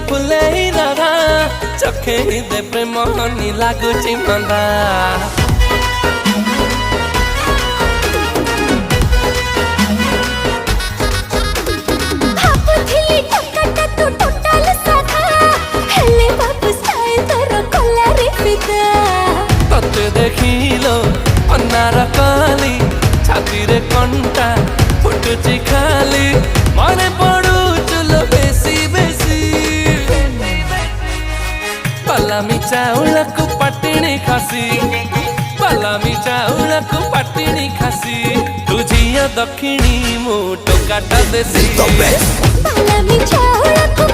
फुले राधा चखे दे प्रेम हनी लागुची मंदा देखिलो अन्नार काली छाती रे कंटा फुटुची खाली मने पड़ू चुल बेसी बेसी पलामी चाउल को पटिणी खासी पलामी चाउल को पटिणी खासी तुझिया दक्षिणी मु टोकाटा देसी पलामी चाउल को